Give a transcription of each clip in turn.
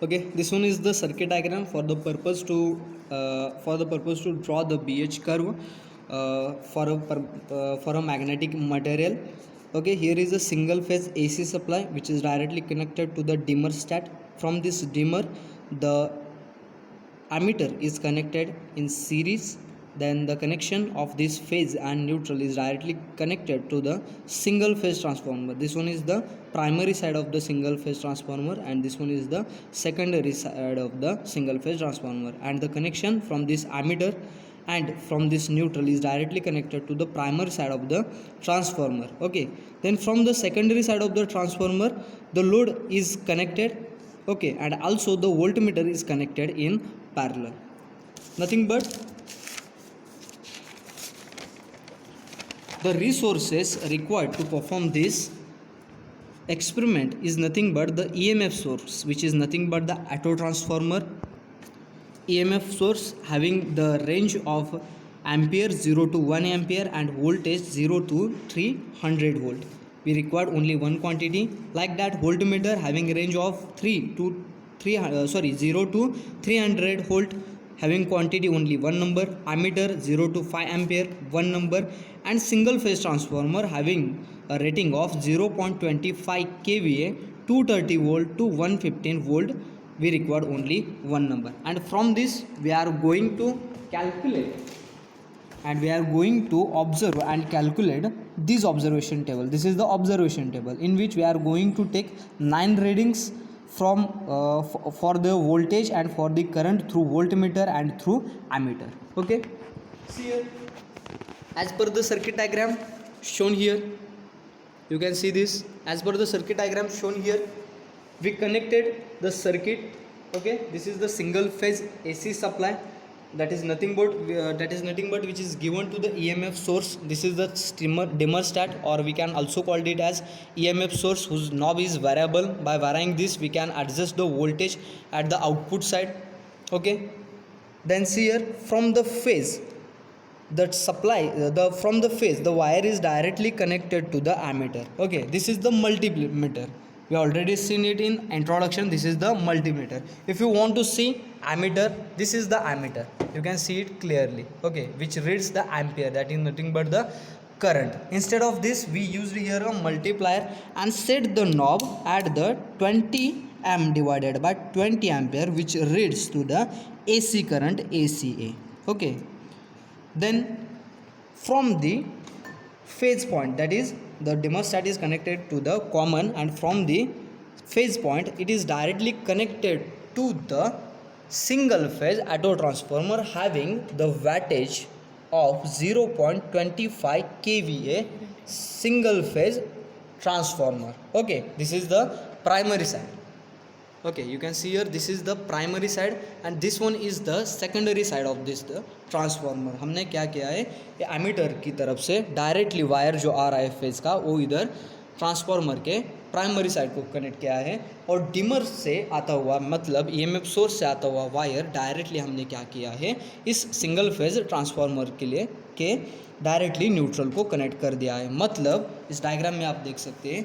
Okay, this one is the circuit diagram for the purpose to draw the BH curve for a magnetic material. Okay, here is a single phase AC supply which is directly connected to the dimmer stat. From this dimmer, the ammeter is connected in series. Then the connection of this phase and neutral is directly connected to the single phase transformer. This one is the primary side of the single phase transformer, and this one is the secondary side of the single phase transformer. And the connection from this ammeter and from this neutral is directly connected to the primary side of the transformer. Okay, then from the secondary side of the transformer, the load is connected. Okay, and also the voltmeter is connected in parallel. Nothing but the resources required to perform this experiment is nothing but the EMF source, which is nothing but the auto transformer EMF source having the range of ampere 0 to 1 ampere and voltage 0 to 300 volt. We require only one quantity. Like that, voltmeter having range of 0 to 300 volt, having quantity only one number. Ammeter 0 to 5 ampere, one number. And single phase transformer having a rating of 0.25 kVA, 230 volt to 115 volt. We required only one number, and from this we are going to calculate and we are going to observe and calculate this observation table. This is the observation table in which we are going to take 9 readings from for the voltage and for the current through voltmeter and through ammeter. Okay, see here, as per the circuit diagram shown here, you can see this. As per the circuit diagram shown here, we connected the circuit. Okay, this is the single phase AC supply, that is nothing but which is given to the EMF source. This is the dimmer stat, or we can also call it as EMF source, whose knob is variable. By varying this, we can adjust the voltage at the output side. Okay, then see here, from the phase that supply from the phase, the wire is directly connected to the ammeter. Okay, this is the multimeter. We already seen it in introduction. This is the multimeter. If you want to see ammeter, this is the ammeter. You can see it clearly. Okay, which reads the ampere, that is nothing but the current. Instead of this, we used here a multiplier and set the knob at the 20 amp divided by 20 ampere, which reads to the AC current, ACA. Okay, then from the phase point, that is the dimmer stat is connected to the common, and from the phase point it is directly connected to the single phase auto transformer having the wattage of 0.25 kVA single phase transformer. Okay, this is the primary side. Okay, you can see here, this is the primary side and this one is the secondary side of this the transformer. हमने क्या किया है, ये ammeter की तरफ से directly wire जो आ रहा है फेज का, वो इधर ट्रांसफार्मर के प्राइमरी साइड को कनेक्ट किया है, और डिमर से आता हुआ मतलब ईएमएफ सोर्स से आता हुआ वायर डायरेक्टली हमने क्या किया है, इस सिंगल फेज ट्रांसफार्मर के लिए के डायरेक्टली न्यूट्रल को कनेक्ट कर दिया है. मतलब इस डायग्राम में आप देख सकते हैं,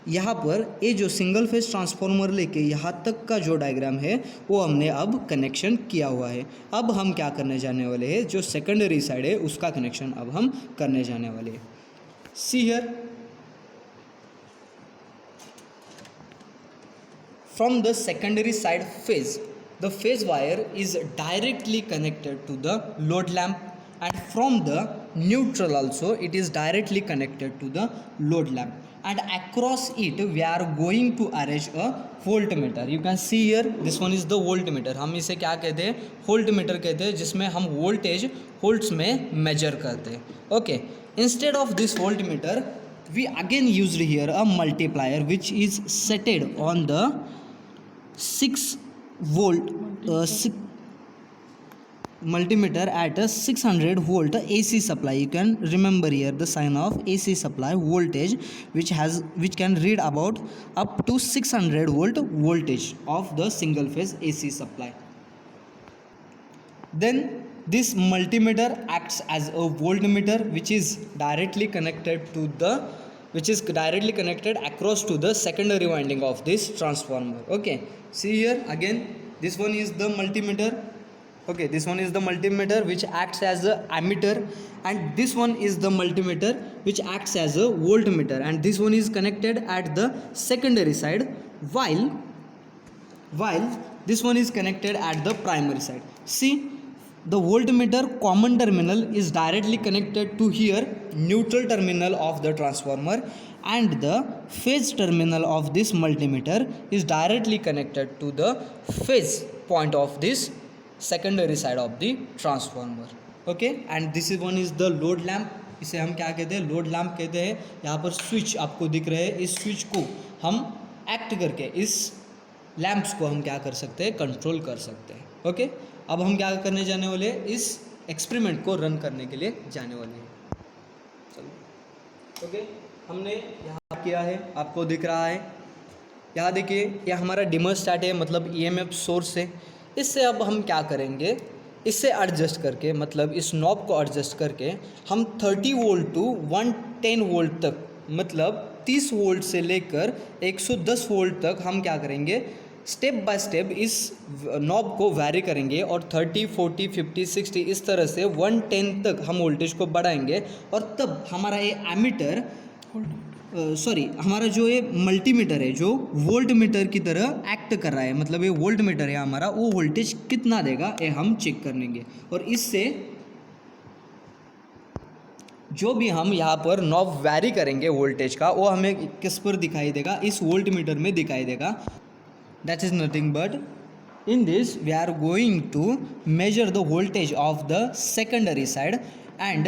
यहाँ पर ये जो सिंगल फेज ट्रांसफार्मर लेके यहाँ तक का जो डायग्राम है वो हमने अब कनेक्शन किया हुआ है. अब हम क्या करने जाने वाले हैं, जो सेकेंडरी साइड है उसका कनेक्शन अब हम करने जाने वाले हैं. See here, from the secondary side phase, the phase wire is directly connected to the load lamp, and from the neutral also it is directly connected to the load lamp, and across it we are going to arrange a voltmeter. You can see here, this one is the voltmeter. हम इसे क्या कहते हैं, voltmeter कहते हैं, जिसमें हम voltage volts में measure करते हैं. Okay, instead of this voltmeter we again used here a multiplier which is setted on the 6 volt multimeter at a 600 volt AC supply. You can remember here the sign of AC supply voltage, which can read about up to 600 volt voltage of the single phase AC supply. Then this multimeter acts as a voltmeter which is directly connected to the which is directly connected across to the secondary winding of this transformer. Okay, see here again, this one is the multimeter. Okay, this one is the multimeter which acts as a ammeter, and this one is the multimeter which acts as a voltmeter, and this one is connected at the secondary side, while this one is connected at the primary side. See, the voltmeter common terminal is directly connected to here neutral terminal of the transformer, and the phase terminal of this multimeter is directly connected to the phase point of this secondary side of the transformer. Okay, and this is one is the load lamp. इसे हम क्या कहते हैं, load lamp कहते हैं. यहाँ पर switch आपको दिख रहे हैं, इस स्विच को हम एक्ट करके इस लैम्प्स को हम क्या कर सकते हैं, कंट्रोल कर सकते हैं. ओके, अब हम क्या करने जाने वाले हैं, इस एक्सपेरिमेंट को रन करने के लिए जाने वाले हैं. चलो, ओके, हमने यहाँ किया है, आपको दिख रहा है. यहाँ देखिए, यह हमारा डिमर स्टार्ट है, मतलब ईएमएफ सोर्स है. इससे अब हम क्या करेंगे, इससे एडजस्ट करके, मतलब इस नॉब को एडजस्ट करके हम 30 वोल्ट टू 110 वोल्ट तक, मतलब 30 वोल्ट से लेकर 110 वोल्ट तक हम क्या करेंगे, स्टेप बाय स्टेप इस नॉब को वैरी करेंगे, और 30, 40, 50, 60 इस तरह से 110 तक हम वोल्टेज को बढ़ाएंगे. और तब हमारा ये एमीटर, हमारा जो ये मल्टीमीटर है, जो वोल्ट मीटर की तरह एक्ट कर रहा है, मतलब ये वोल्ट मीटर है हमारा, वो वोल्टेज कितना देगा ये हम चेक कर लेंगे. और इससे जो भी हम यहाँ पर नॉब वैरी करेंगे वोल्टेज का, वो हमें किस पर दिखाई देगा, इस वोल्ट मीटर में दिखाई देगा. That is nothing but in this we are going to measure the voltage of the secondary side, and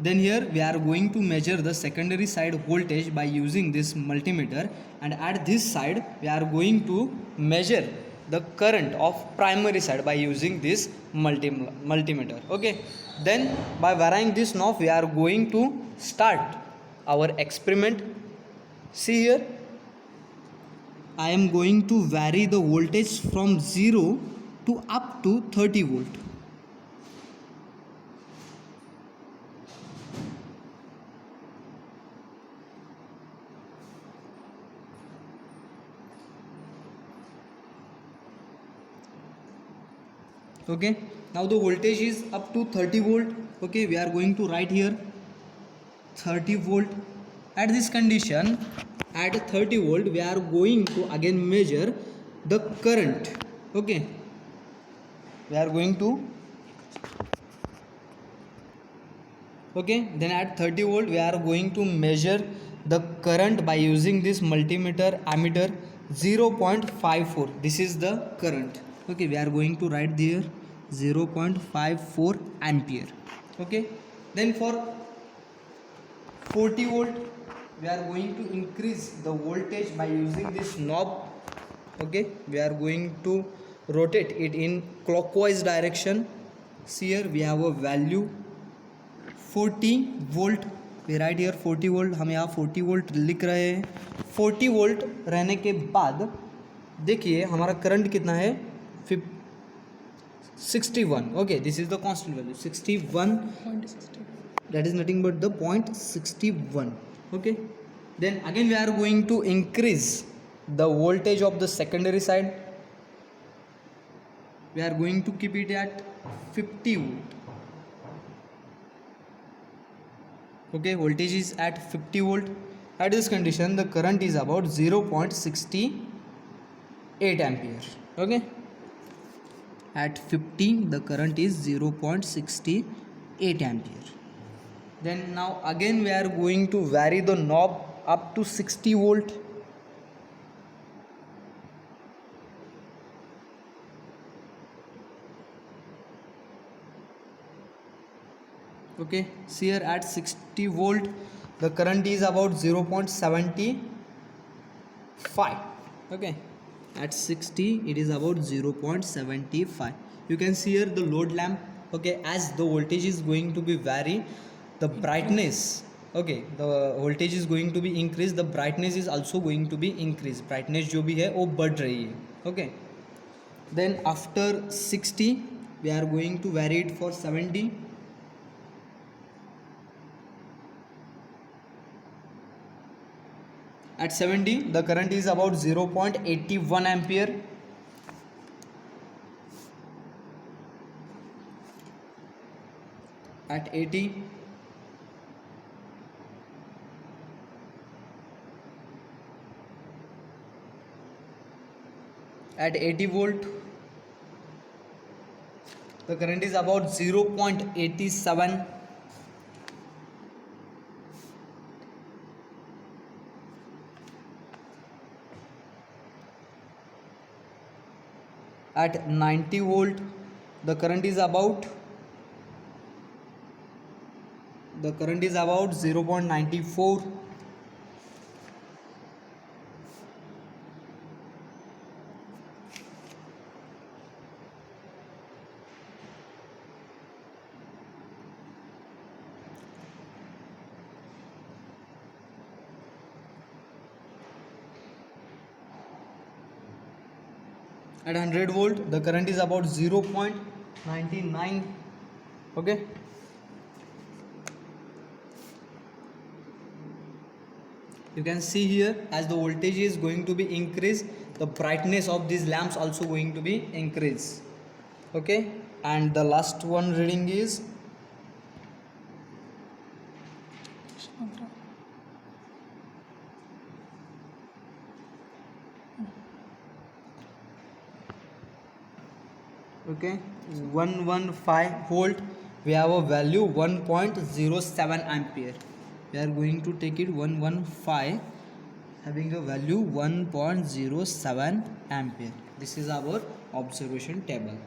then here we are going to measure the secondary side voltage by using this multimeter, and at this side we are going to measure the current of primary side by using this multimeter. Okay, then by varying this knob we are going to start our experiment. See here, I am going to vary the voltage from 0 to up to 30 volt. Okay, now the voltage is up to 30 volt. Okay, we are going to write here 30 volt. At this condition, at 30 volt we are going to again measure the current. Okay, we are going to, okay, then at 30 volt we are going to measure the current by using this multimeter ammeter 0.54. this is the current. Okay, we are going to write there 0.54 ampere. Okay, then for 40 volt we are going to increase the voltage by using this knob. Okay, we are going to rotate it in clockwise direction. See here we have a value 40 volt. we write here 40 volt. हम यहाँ 40 volt लिख रहे हैं. 40 volt रहने के बाद देखिए हमारा करंट कितना है, 61. Okay, this is the constant value 61. That is nothing but the 0.61. Okay, then again we are going to increase the voltage of the secondary side. We are going to keep it at 50 volt. Okay, voltage is at 50 volt. At this condition the current is about 0.68 ampere. Okay, at 50 the current is 0.68 ampere. Then now again we are going to vary the knob up to 60 volt. Okay, see here at 60 volt the current is about 0.75. Okay, at 60 it is about 0.75. you can see here the load lamp. Okay, as the voltage is going to be vary, the brightness, okay, the voltage is going to be increased, the brightness is also going to be increased. brightness जो भी है वो बढ़ रही है. Okay, then after 60 we are going to vary it for 70. At 70 the current is about 0.81 ampere. At 80 at 80 volt the current is about 0.87. At 90 volt the current is about 0.94. At 100 volt the current is about 0.99. Okay, you can see here as the voltage is going to be increased, the brightness of these lamps also going to be increased. Okay, and the last one reading is okay 115 volt. We have a value 1.07 ampere. We are going to take it 115 having a value 1.07 ampere. This is our observation table.